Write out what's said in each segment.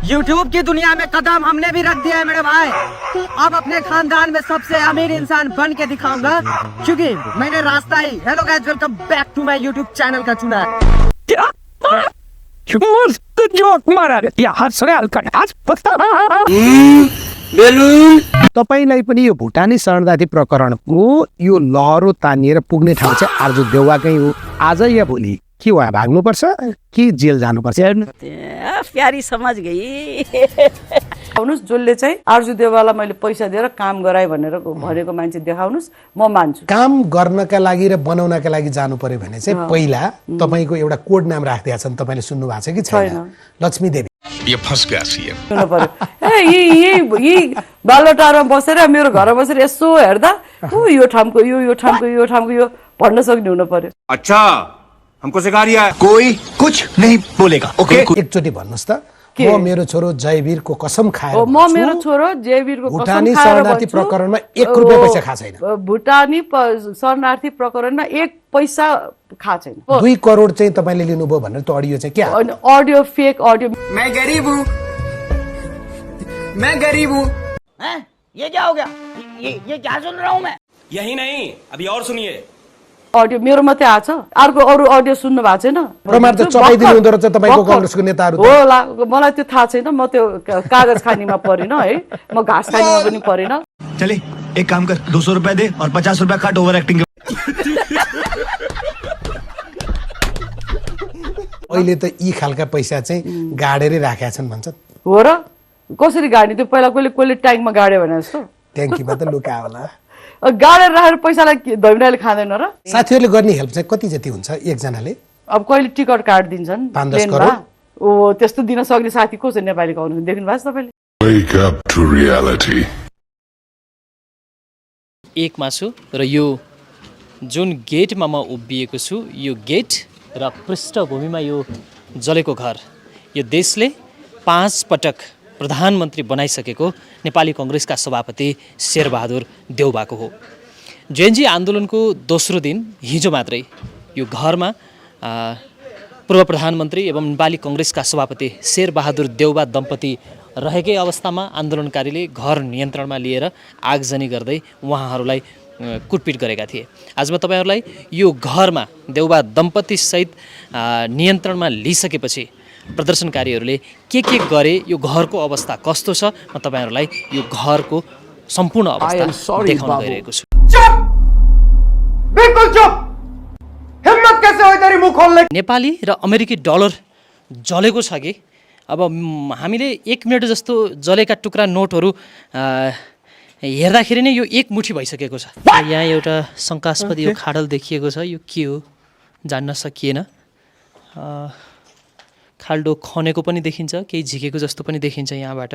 YouTube की दुनिया में कदम हमने भी रख दिया है मेरे भाई। अब अपने खानदान में सबसे अमीर इंसान बन के दिखाऊंगा, क्योंकि मैंने रास्ता ही hello guys welcome back to my YouTube channel का चुना है। तपाईलाई पनि यो भुटानी शरणार्थी प्रकरणको यो लहरो तानिएर पुग्ने ठाउँ चाहिँ आर्जु देउवाकै हो। आज या भोलि के हो, भाग्नुपर्छ कि जेल जानुपर्छ? प्यारी समझ गई। आउनुस् जसले चाहिँ आर्जु देवालाई मैले पैसा दिएर काम गराए भनेर भनेको मान्छे देखाउनुस्, म मान्छु। काम गर्नका लागि र बनाउनका लागि जानु पर्यो भने चाहिँ पहिला तपाईको एउटा कोड नाम राखिदिया छन्, तपाईले सुन्नु भएको छ कि छैन? लक्ष्मी देवी। ये फंस गया सीएम। सुन्नु पर्यो। यी बालटारमा बसेर मेरो घरमा बसेर यसो हेर्दा यो ठाउँको यो ठाउँको यो ठाउँको यो भन्न सक्ने हुनु पर्यो। अच्छा हमको सिखा रिया है। कोई कुछ नहीं बोलेगा। ओके एकचोटी भन्नुस् त, म मेरो छोरो जयवीरको कसम खाएर म मेरो छोरो जयवीरको कसम भुटानी खाएर शरणार्थी प्रकरणमा 1 रुपैयाँ पैसा खा छैन। भुटानी शरणार्थी प्रकरणमा 1 पैसा खा छैन। 2 करोड चाहिँ तपाईले लिनुभयो भनेर त अडियो चाहिँ के? Audio fake audio. मैं गरीब हूँ, मैं गरीब हूँ। ये क्या हो गया? ये क्या सुन रहा हूँ मैं? यही नहीं, अभी और सुनिए। ऑडियो मेरो मात्रै आछ, अर्को अरु ऑडियो सुन्नु भएको छैन? प्रमाण त चपाइदिनु हुँदो रहेछ तपाईको कांग्रेसको नेताहरु त। होला, मलाई त्यो थाहा छैन। म त्यो कागज खानीमा परिन है, म घाँस खानीमा पनि परिन। चले एक काम कर, 200 रुपए दे और 50 रुपए काट ओवर एक्टिंग के। अहिले त यी खालका पैसा चाहिँ गाडेरै राखेका छन् भन्छ। हो र? कसरी गाड्ने? त्यो पहिला कोले ट्याङ्कमा गाड्यो भने जस्तो ट्याङ्कीमा त लुका होला। गाडेर राखेर पैसालाई धैमराले खाँदैन र? साथीहरुले गर्ने हेल्प चाहिँ कति जति हुन्छ एकजनाले? अब कहिले टिकट काट्दिन्छन् 5-10 करोड। ओ त्यस्तो दिन सक्ने साथी को छ नेपालीको? आउनु देख्नु भएको छ तपाईले? Wake up to reality. एक मासु र यो जुन गेटमा म उभिएको छु, यो गेट र पृष्ठभूमिमा यो जलेको घर, यो देशले 5 पटक प्रधानमन्त्री बनाइसकेको नेपाली कांग्रेसका सभापति शेरबहादुर देउवाको हो। जेएनजी आन्दोलनको दोस्रो दिन हिजो मात्रै यो घरमा पूर्व प्रधानमन्त्री एवं नेपाली कांग्रेसका सभापति शेरबहादुर देउवा दम्पति रहेकै अवस्थामा आन्दोलनकारीले घर नियन्त्रणमा लिएर आगजनी गर्दै उहाँहरूलाई कुटपिट गरेका थिए। आज म तपाईहरुलाई यो घरमा देउवा दम्पति सहित नियन्त्रणमा लिइसकेपछि प्रदर्शनकारीहरूले के गरे, यो घरको अवस्था कस्तो छ, म तपाईहरुलाई यो घरको सम्पूर्ण अवस्था देखाउन गइरहेको छु। चुप, बिल्कुल चुप। हिम्मत कैसे हो तेरी मुंह खोलने? नेपाली र अमेरिकी डलर जलेको छ कि अब हामीले 1 मिनेट जस्तो जलेका टुक्रा नोटहरू हेर्दाखेरि नै यो 1 मुठी भइसकेको छ। यहाँ एउटा शंकास्पद यो खाडल देखिएको छ, यो के हो जान्न सकिएन। खाल्डो खनेको पनि देखिन्छ, केही झिकेको जस्तो पनि देखिन्छ यहाँबाट।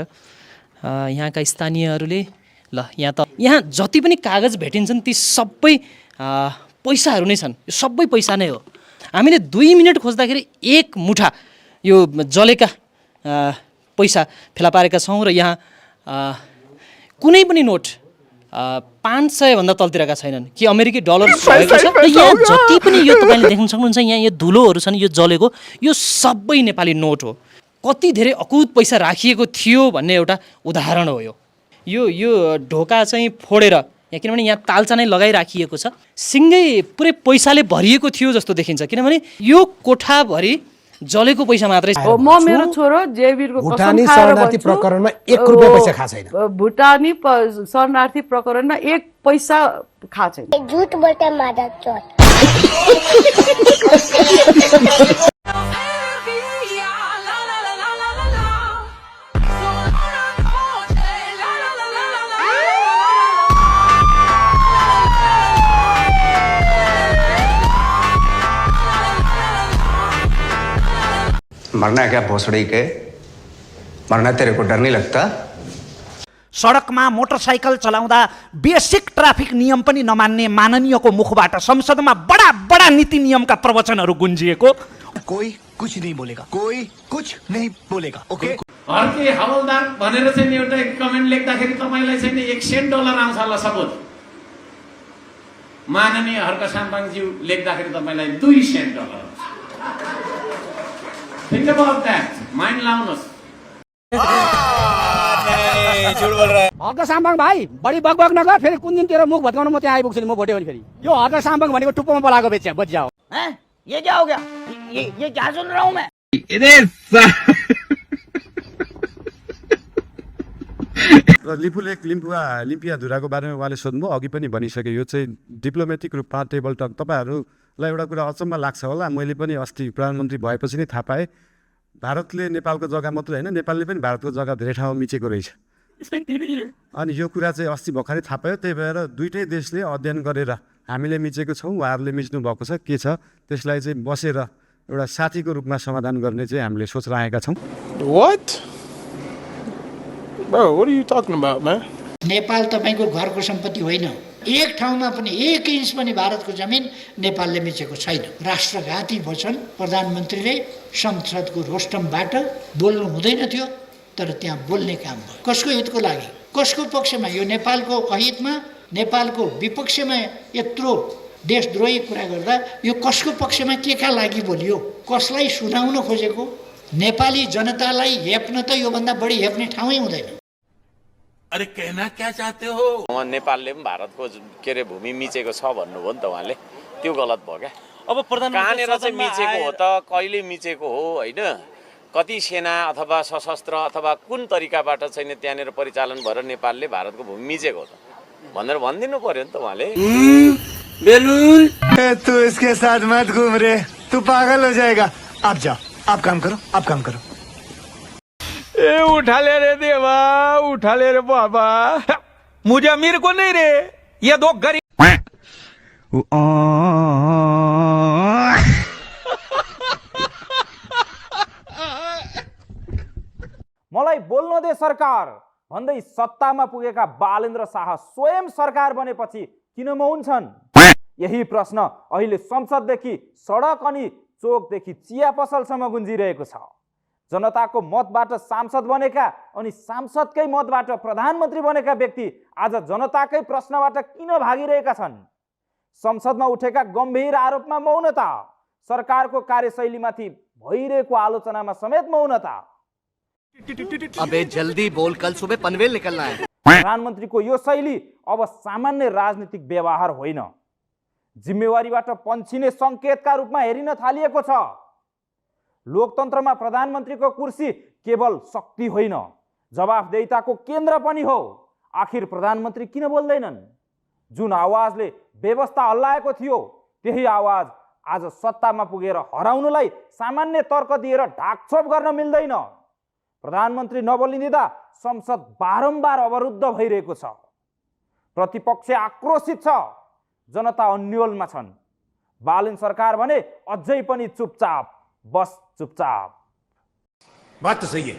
यहाँका स्थानीयहरूले यहाँ जति पनि कागज भेटिन्छन् ती सबै पैसाहरू नै छन्। यो सबै पैसा नै हो। हामीले 2 मिनेट खोज्दाखेरि 1 मुठा यो जलेका पैसा फेला पारेका छौँ र यहाँ कुनै पनि नोट 500 भन्दा तलतिरका छैनन् कि अमेरिकी डलर भएको छ। र यहाँ जति पनि यो तपाईले देख्न सक्नुहुन्छ, यहाँ यो धुलोहरू छन्, यो जलेको, यो सबै नेपाली नोट हो। कति धेरै अकुत पैसा राखिएको थियो भन्ने एउटा उदाहरण हो यो ढोका चाहिँ फोडेर यहाँ, किनभने यहाँ तालचा नै लगाइराखिएको छ, सिङ्गै पुरै पैसाले भरिएको थियो जस्तो देखिन्छ। किनभने यो कोठाभरि जलेको पैसा मात्रै छ। म मेरो छोरो जयवीरको कसम भुटानी खाएर शरणार्थी प्रकरणमा 1 रुपैयाँ पैसा खा छैन। भुटानी शरणार्थी प्रकरणमा 1 पैसा खा छैन। झूठ बोलते मादा चोट। मरना है क्या भोसड़ी के? मरना तेरे को डर नहीं लगता? सडकमा मोटरसाइकल चलाउँदा बेसिक ट्राफिक नियम पनि नमान्ने माननीयको मुखबाट संसदमा बडा बडा नीति नियमका प्रवचनहरू गुन्जिएको। कोई कुछ नहीं बोलेगा, कोई कुछ नहीं बोलेगा। ओके अर्के हवलदार भनेर चाहिँ एउटा कमेन्ट लेख्दाखेरि तपाईलाई चाहिँ $100 आउँछ होला सपोज। माननीय हर्क साम्पाङज्यू लेख्दाखेरि तपाईलाई $200 आउँछ। Think about that. Mind लाउनुस्। Harka साम्बाङ भाइ बढी बकबक नगर फेरि कुन दिन तेरो मुख भत्काउन म त्यहाँ आइपुग्छु नि म भोटे हो नि फेरि यो हर्क साम्बाङ भनेको टुप्पोमा बोलाएको बेच्चा बच जाओ ये क्या हो गया ये क्या सुन रहा हूँ मैं र लिम्पिया धुराको बारेमा उहाँले सोध्नुभयो अघि पनि भनिसके यो चाहिँ डिप्लोमेटिक रूपमा टेबल टक तपाईँहरूलाई एउटा कुरा अचम्म लाग्छ होला मैले पनि अस्ति प्रधानमन्त्री भएपछि नै थाहा पाएँ भारतले नेपालको जग्गा मात्रै होइन नेपालले पनि भारतको जग्गा धेरै ठाउँमा मिचेको रहेछ अनि यो कुरा चाहिँ अस्ति भर्खरै थाहा पायो त्यही भएर दुईटै देशले अध्ययन गरेर हामीले मिचेको छौँ उहाँहरूले मिच्नु भएको छ के छ त्यसलाई चाहिँ बसेर एउटा साथीको रूपमा समाधान गर्ने चाहिँ हामीले सोच राखेका छौँ नेपाल तपाईँको घरको सम्पत्ति होइन एक ठाउँमा पनि 1 इन्च पनि भारतको जमिन नेपालले मिचेको छैन राष्ट्रघाती वचन प्रधानमन्त्रीले संसदको रोस्टमबाट बोल्नु हुँदैन थियो तर त्यहाँ बोल्ने काम भयो कसको हितको लागि कसको पक्षमा यो नेपालको अहितमा नेपालको विपक्षमा यत्रो देशद्रोही कुरा गर्दा यो कसको पक्षमा केका लागि बोलियो कसलाई सुनाउन खोजेको नेपाली जनतालाई हेप्न त योभन्दा बढी हेप्ने ठाउँै हुँदैन अरे कहना क्या चाहते हो नेपालले पनि भारतको के अरे भूमि मिचेको छ भन्नुभयो नि त उहाँले त्यो गलत भयो क्या अब प्रधानमन्त्री कहाँनिर चाहिँ मिचेको हो त कहिले मिचेको हो होइन कति सेना अथवा सशस्त्र अथवा कुन तरिकाबाट चाहिँ त्यहाँनिर परिचालन भएर नेपालले भारतको भूमि मिचेको हो त भनेर भनिदिनु पर्यो नि त उहाँले तू इसके साथ मत घूम रे तू पागल हो जाएगा आप जाओ आप काम करो ए उठा ले रे देवा उठा ले रे बाबा मुझे अमीर को नहीं रे ये दो गरीब मलाई बोल्न दे सरकार भन्दै सत्तामा पुगेका बालेन्द्र शाह स्वयं सरकार बनेपछि किन मौन छन् यही प्रश्न अहिले संसददेखि सडक अनि चोकदेखि चिया पसलसम्म गुन्जिरहेको छ जनताको मतबाट सांसद बनेका अनि सांसदकै मतबाट प्रधानमन्त्री बनेका व्यक्ति आज जनताकै प्रश्नबाट किन भागिरहेका छन् संसदमा उठेका गम्भीर आरोपमा मौनता सरकारको कार्यशैलीमाथि भइरहेको आलोचनामा समेत मौनता अबे जल्दी बोल कल सुबह पनवेल निकलना है प्रधानमन्त्रीको यो शैली अब सामान्य राजनीतिक व्यवहार होइन जिम्मेवारीबाट पन्छिने संकेतका रूपमा हेरिन थालिएको छ लोकतन्त्रमा प्रधानमन्त्रीको कुर्सी केवल शक्ति होइन जवाफदेहिताको केन्द्र पनि हो आखिर प्रधानमन्त्री किन बोल्दैनन् जुन आवाजले व्यवस्था हल्लाएको थियो त्यही आवाज आज सत्तामा पुगेर हराउनलाई सामान्य तर्क दिएर ढाकछोप गर्न मिल्दैन प्रधानमन्त्री नबोलिदिँदा संसद बारम्बार अवरुद्ध भइरहेको छ प्रतिपक्ष आक्रोशित छ जनता अन्योलमा छन् बालन सरकार भने अझै पनि चुपचाप बस चुपचाप बात तो सही है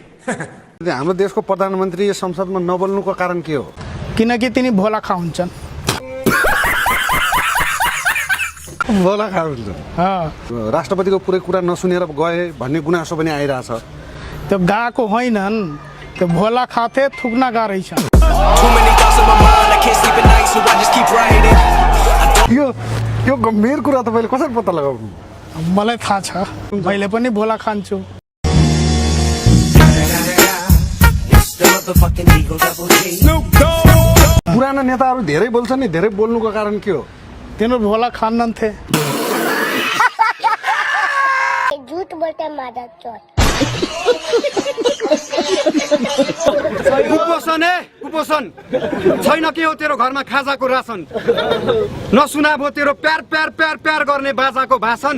हाम्रो देशको प्रधानमन्त्री संसदमा नबोल्नुको कारण के हो किनकि तिनी भोला खा हुन्छन् बोला खा हुन्छ राष्ट्रपतिको पुरै कुरा नसुनेर गए भन्ने गुनासो पनि आइरहेछ त्यो गएको होइनन् त्यो भोला खाथे थुक्न गाह्रै छ यो गम्भीर कुरा तपाईँले कसरी पत्ता लगाउनु मलाई थाहा छ मैले पनि भोला खान्छु पुराना नेताहरू धेरै बोल्छन् नि धेरै बोल्नुको कारण के हो तिनीहरू भोला खान्नन् थे झूठ बोलते मादर चोट कुपोषण छैन के हो तेरो घरमा खाजाको राशन नसुना भो तेरो प्यार प्यार प्यार प्यार गर्ने बाजाको भाषण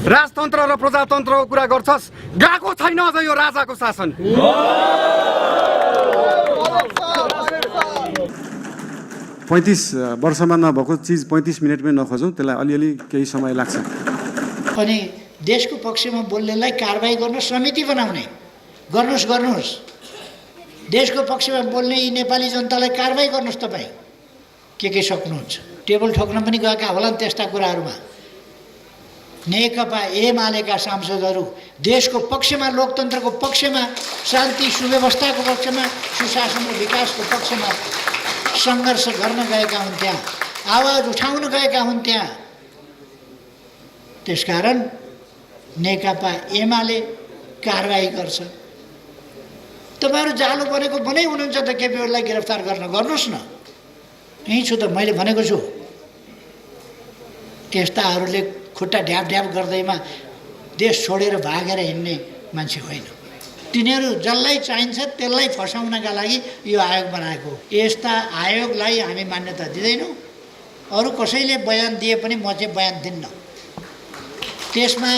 राजतन्त्र र प्रजातन्त्रको कुरा गर्छस् गएको छैन अझ यो राजाको शासन 35 वर्षमा नभएको चिज 35 मिनटमै नखोजौँ त्यसलाई अलिअलि केही समय लाग्छ अनि देशको पक्षमा बोल्नेलाई कारबाही गर्न समिति बनाउने गर्नुहोस् देशको पक्षमा बोल्ने यी नेपाली जनतालाई कारबाही गर्नुहोस् तपाईँ के सक्नुहुन्छ टेबल ठोक्न पनि गएका होला नि त्यस्ता कुराहरूमा नेकपा एमालेका सांसदहरू देशको पक्षमा लोकतन्त्रको पक्षमा शान्ति सुव्यवस्थाको पक्षमा सुशासन र विकासको पक्षमा सङ्घर्ष गर्न गएका हुन् त्यहाँ आवाज उठाउन गएका हुन् त्यहाँ त्यसकारण नेकपा एमाले कारबाही गर्छ तपाईँहरू जालो बनेको बनै हुनुहुन्छ त केपी ओलीलाई गिरफ्तार गर्नुहोस् न। यहीँ छु त, मैले भनेको छु। त्यस्ताहरूले खुट्टा ढ्याप ढ्याप गर्दैमा देश छोडेर भागेर हिँड्ने मान्छे होइन। तिनीहरू जसलाई चाहिन्छ त्यसलाई फसाउनका लागि यो आयोग बनाएको। यस्ता आयोगलाई हामी मान्यता दिँदैनौँ। अरू कसैले बयान दिए पनि म चाहिँ बयान दिन्न। त्यसमा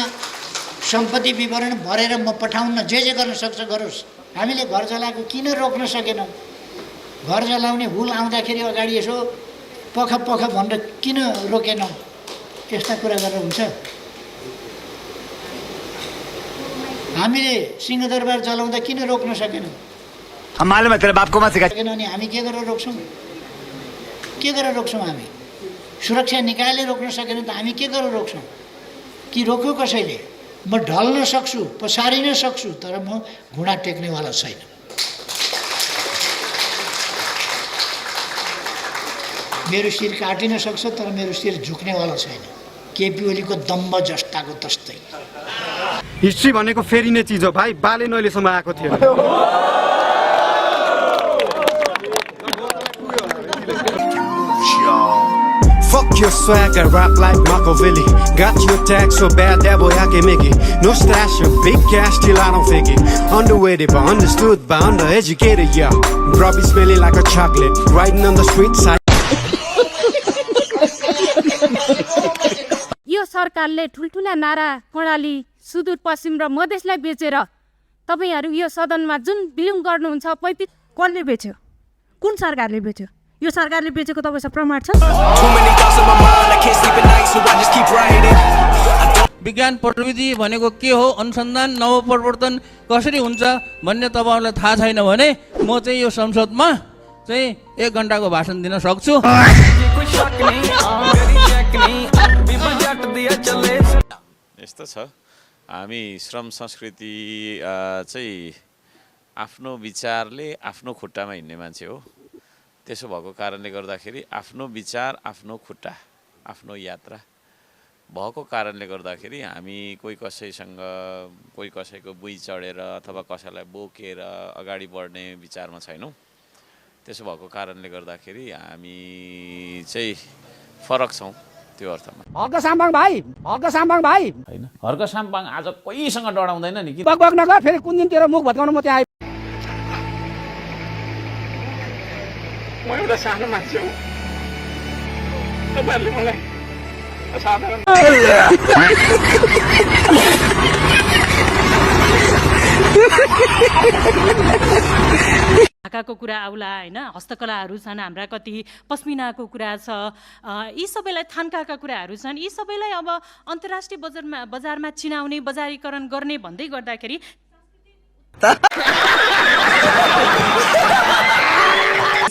सम्पत्ति विवरण भरेर म पठाउन जे गर्न सक्छ गरोस्। हामीले घर जलाएको किन रोक्न सकेनौँ? घर जलाउने हुल आउँदाखेरि अगाडि यसो पख भनेर किन रोकेनौँ? यस्ता कुरा गरेर हुन्छ? हामीले सिंहदरबार जलाउँदा किन रोक्न सकेनौँ? सकेनौँ नि हामी के गरेर रोक्छौँ? के गरेर रोक्छौँ? हामी सुरक्षा निकायले रोक्न सकेन त हामी के गरेर रोक्छौँ? कि रोक्यो कसैले? म ढल्न सक्छु, पसारिन सक्छु, तर म घुँडा टेक्नेवाला छैन। मेरो शिर काटिन सक्छ तर मेरो शिर झुक्नेवाला छैन। केपी ओलीको दम्ब जस्ताको तस्तै। हिस्ट्री भनेको फेरिने चिज हो भाइ। बाले नहिलेसम्म आएको थियो। Fuck your swag, I rap like Machiavelli. Got your tag so bad that boy I can make it. No stash of big cash till I don't fake it. Underweighted but understood by undereducated, yeah. Robbie smelling like a chocolate, riding on the street side. यो सरकारले ठुल्ठुला नारा कर्णाली सुदूरपश्चिम र मधेसलाई बेचेर तपाईहरु यो सदनमा जुन बिलुङ गर्नुहुन्छ 35 कसले बेच्यो? कुन सरकारले बेच्यो? यो सरकारले बेचेको तपाईसँग प्रमाण छ? विज्ञान प्रविधि भनेको के हो, अनुसन्धान नवप्रवर्तन कसरी हुन्छ भन्ने तपाईहरुलाई थाहा छैन भने म चाहिँ यो संसदमा चाहिँ 1 घण्टाको भाषण दिन सक्छु। यस्तो छ, हामी श्रम संस्कृति चाहिँ आफ्नो विचारले आफ्नो खुट्टामा हिँड्ने मान्छे हो। त्यसो भएको कारणले गर्दाखेरि आफ्नो विचार, आफ्नो खुट्टा, आफ्नो यात्रा भएको कारणले गर्दाखेरि हामी कोही कसैसँग, कोही कसैको बुई चढेर अथवा कसैलाई बोकेर अगाडि बढ्ने विचारमा छैनौँ। त्यसो भएको कारणले गर्दाखेरि हामी चाहिँ फरक छौँ त्यो अर्थमा। हर्क साम्बाङ भाइ हैन, हर्क साम्बाङ आज कोहीसँग डराउँदैन नि कि। बक नगर, फेरि कुन दिन तेरो मुख भत्काउन म त्यहाँ आइ। म एउटा सानो मान्छे हो, तपाईहरुले मलाई साधारण ढाकाको कुरा आउला हैन, हस्तकलाहरू छन् हाम्रा, कति पस्मिनाको कुरा छ, यी सबैलाई थान्काका कुराहरू छन्। यी सबैलाई अब अन्तर्राष्ट्रिय बजारमा चिनाउने, बजारीकरण गर्ने भन्दै गर्दाखेरि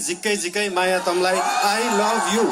जिक्कै माया तमलाई आई लभ यू।